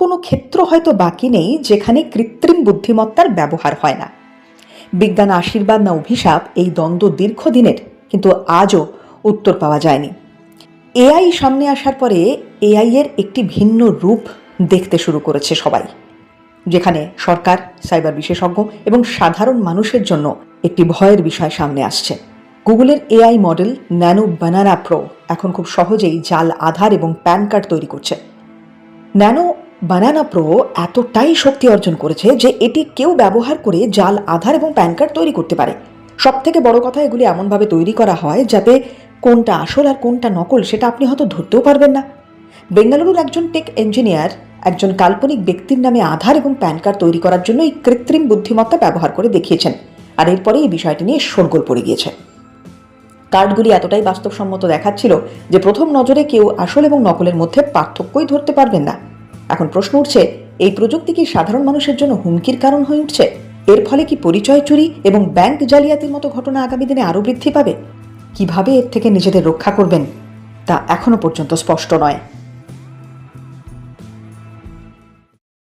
কোনো ক্ষেত্র হয়তো বাকি নেই যেখানে কৃত্রিম বুদ্ধিমত্তার ব্যবহার হয় না। বিজ্ঞান আশীর্বাদ না অভিশাপ, এই দ্বন্দ্ব দীর্ঘদিনের, কিন্তু আজও উত্তর পাওয়া যায়নি। এআই সামনে আসার পরে এআই এর একটি ভিন্ন রূপ দেখতে শুরু করেছে সবাই, যেখানে সরকার, সাইবার বিশেষজ্ঞ এবং সাধারণ মানুষের জন্য একটি ভয়ের বিষয় সামনে আসছে। গুগলের এআই মডেল ন্যানো বানানা প্রো এখন খুব সহজেই জাল আধার এবং প্যান কার্ড তৈরি করছে। ন্যানো বানানা প্রো এতটাই শক্তি অর্জন করেছে যে এটি কেউ ব্যবহার করে জাল আধার এবং প্যান কার্ড তৈরি করতে পারে। সব থেকে বড় কথা, এগুলি এমনভাবে তৈরি করা হয় যাতে কোনটা আসল আর কোনটা নকল সেটা আপনি হয়তো ধরতেও পারবেন না। বেঙ্গালুরুর একজন টেক ইঞ্জিনিয়ার একজন কাল্পনিক ব্যক্তির নামে আধার এবং প্যান কার্ড তৈরি করার জন্য এই কৃত্রিম বুদ্ধিমত্তা ব্যবহার করে দেখিয়েছেন, আর এরপরে এই বিষয়টি নিয়ে শোরগোল পড়ে গিয়েছে। কার্ডগুলি এতটাই বাস্তবসম্মত দেখাচ্ছিল যে প্রথম নজরে কেউ আসল এবং নকলের মধ্যে পার্থক্যই ধরতে পারবেন না। এখন প্রশ্ন উঠছে, এই প্রযুক্তি কি সাধারণ মানুষের জন্য হুমকির কারণ হয়ে উঠছে? এর ফলে কি পরিচয় চুরি এবং ব্যাংক জালিয়াতির মতো ঘটনা আগামী দিনে আরও বৃদ্ধি পাবে? কিভাবে এর থেকে নিজেদের রক্ষা করবেন তা এখনো পর্যন্ত স্পষ্ট নয়।